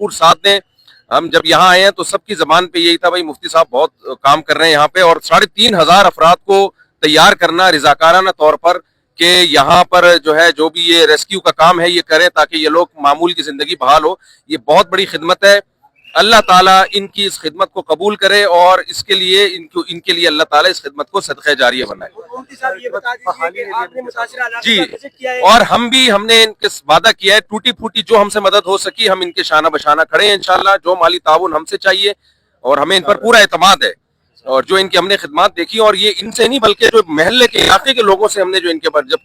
भरपूर साथ दें। हम जब यहाँ आए हैं तो सबकी जबान पे यही था, भाई मुफ्ती साहब बहुत काम कर रहे हैं यहाँ पे, और 3,500 अफराद को तैयार करना रिजाकाराना तौर पर कि यहाँ पर जो है जो भी ये रेस्क्यू का काम है ये करें ताकि ये लोग मामूल की जिंदगी बहाल हो, ये बहुत बड़ी खिदमत है। अल्लाह ताला इनकी इस खिदमत को कबूल करे और इसके लिए इनके लिए अल्लाह ताला इस खिदमत को सदक़े जारिया बनाए। जी, और हमने इनके वादा किया है, टूटी फूटी जो हमसे मदद हो सकी हम इनके शाना बशाना खड़े हैं इंशाल्लाह। जो माली ताउन हमसे चाहिए और हमें इन पर पूरा एतमाद है, और जो इनकी हमने खिदमत देखी, और ये इनसे नहीं बल्कि जो महल्ले के इलाके के लोगों से हमने जो इनके पर, जब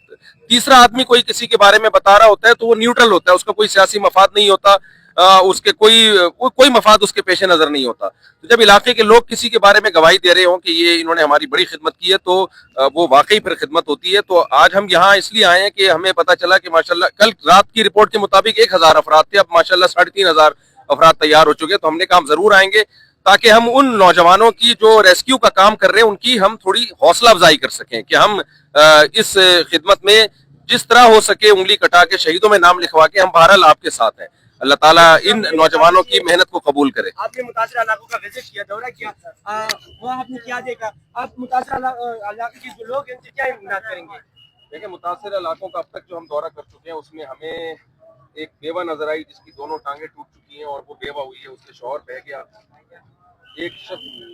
तीसरा आदमी कोई किसी के बारे में बता रहा होता है तो वो न्यूट्रल होता है, उसका कोई सियासी मफाद नहीं होता, उसके कोई मफाद उसके पेश नजर नहीं होता। तो जब इलाके के लोग किसी के बारे में गवाही दे रहे हों कि ये इन्होंने हमारी बड़ी खिदमत की है तो वो वाकई फिर खिदमत होती है। तो आज हम यहाँ इसलिए आए हैं कि हमें पता चला कि माशाल्लाह कल रात की रिपोर्ट के मुताबिक 1,000 अफराद थे, अब माशाल्लाह 3,500 अफराद तैयार हो चुके, तो हमने कहा हम जरूर आएंगे ताकि हम उन नौजवानों की जो रेस्क्यू का काम कर रहे हैं उनकी हम थोड़ी हौसला अफजाई कर सकें कि हम इस खिदमत में जिस तरह हो सके उंगली कटा के शहीदों में नाम लिखवा के हम बहरहाल आपके साथ हैं। अल्लाह ताला इन नौजवानों की मेहनत को कबूल करे। आपने मुतासर इलाकों का विजिट किया, दौरा किया, वहाँ आपने क्या देखा? आप मुतासर इलाके के जो लोग हैं उनसे क्या इमदाद करेंगे? देखिए, मुतासर इलाकों का अब तक जो हम दौरा कर चुके हैं उसमें हमें एक बेवा नजर आई जिसकी दोनों टांगे टूट चुकी हैं और वो बेवा हुई है, उसके शौहर बह गया। एक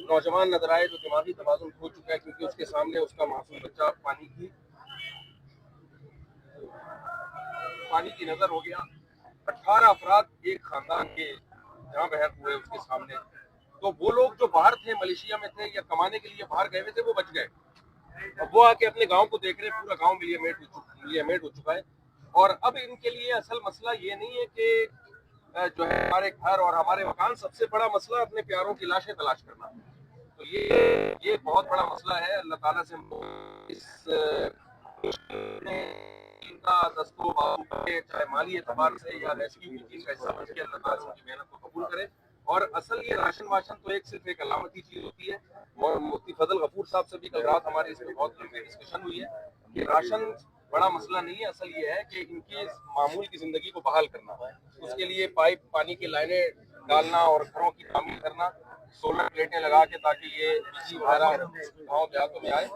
नौजवान नजर आए जो दिमागी तवाज़ुन खो चुका है क्योंकि उसके सामने उसका मासूम बच्चा पानी की नजर हो गया। 18 अफराद एक खानदान के जहाँ बहर हुए उसके सामने। तो वो लोग जो बाहर थे, मलेशिया में थे या कमाने के लिए बाहर गए हुए थे, वो बच गए। अब वो आके अपने गांव को देख रहे, पूरा गांव मिलियमेट हो चुका है। और अब इनके लिए असल मसला ये नहीं है कि जो है हमारे घर और हमारे मकान, सबसे बड़ा मसला अपने प्यारों की लाशें तलाश करना। तो ये बहुत बड़ा मसला है। अल्लाह ताला से इस इनका दस्तों चाहे माली एतबार से या रेस्क्यू की टीम का हिस्सा बन के अल्लाह ताला की मेहनत को कबूल करे। और असल ये राशन वाशन तो सिर्फ एक अलामती चीज होती है, और मुफ्ती फजल गफूर साहब से भी कल रात हमारी इसमें बहुत लंबी डिस्कशन हुई है कि राशन बड़ा मसला नहीं है, असल ये है कि इनकी मामूल की जिंदगी को बहाल करना है। उसके लिए पाइप पानी की लाइनें डालना और घरों की तामीर करना, सोलर प्लेटें लगा के ताकि ये बिजली वगैरह गाँव देहातों में आए।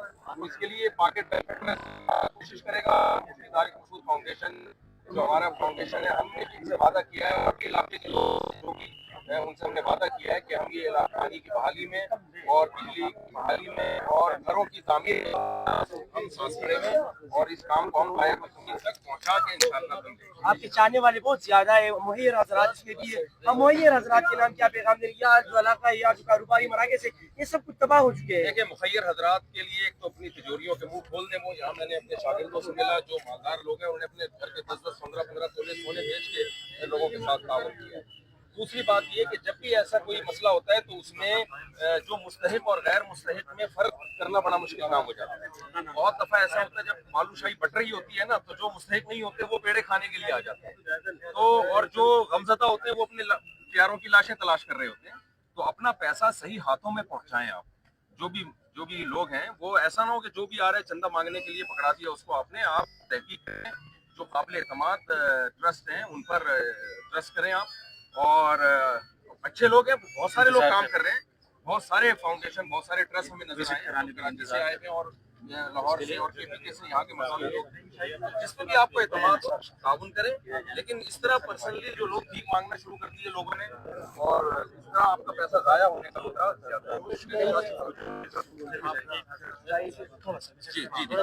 इसके लिए पॉकेट कोशिश करेगा। तारिक मसूद फाउंडेशन जो हमारा फाउंडेशन है, हमने इनसे वादा किया है और इलाके के लोग जो भी है उनसे हमने वादा किया है कि हम ये इलाका पानी की बहाली में और बिजली की बहाली में और घरों की तामीर हम सांस खड़े में और इस काम को हम तक पहुँचा के इंशाअल्लाह करेंगे। आपके चाहने वाले बहुत ज्यादा है, मुहैयर हजरात इसमें भी है। हम मुहैयर हजरात के नाम क्या पैगाम देंगे? या जो इलाका है या जो कारोबारी मराकज़ है ये सब कुछ तबाह हो चुके हैं। देखिए, मुखैर हजरात के लिए एक तो अपनी तिजोरियों के मुंह खोल दें। वो यहाँ मैंने अपने शागिर्दों से मिला जो मालदार लोग हैं, उन्होंने अपने घर के 10-10, 15-15 तोले सोने बेच के लोगों के साथ ताउन किया है। दूसरी बात ये कि जब भी ऐसा कोई मसला होता है तो उसमें जो मुस्तहिक और गैर मुस्तहिक में फर्क करना बड़ा मुश्किल काम हो जाता है। बहुत दफा ऐसा होता है जब बालूशाही बट रही होती है ना, तो जो मुस्तहिक नहीं होते वो पेड़े खाने के लिए आ जाते हैं, तो और जो गमज़दा होते हैं वो अपने प्यारों की लाशें तलाश कर रहे होते हैं। तो अपना पैसा सही हाथों में पहुंचाएं आप। जो भी लोग हैं वो ऐसा ना हो कि जो भी आ रहे हैं चंदा मांगने के लिए पकड़ा दिया उसको आपने। आप तहकीक करें, जो काबिल एतमाद ट्रस्ट हैं उन पर ट्रस्ट करें आप। और अच्छे लोग हैं, बहुत सारे लोग काम कर रहे हैं, बहुत सारे फाउंडेशन, बहुत सारे ट्रस्ट हमें नजर आए हैं, कराची से आए हैं और लाहौर से और केपीके से, यहाँ के मकामी लोग, जिसमें भी आपको एतमाद हो ताउन करें। लेकिन इस तरह पर्सनली जो लोग भीख मांगना शुरू कर दिए लोगों ने और इस तरह आपका पैसा जाया होने का खतरा ज्यादा है। जी जी जी।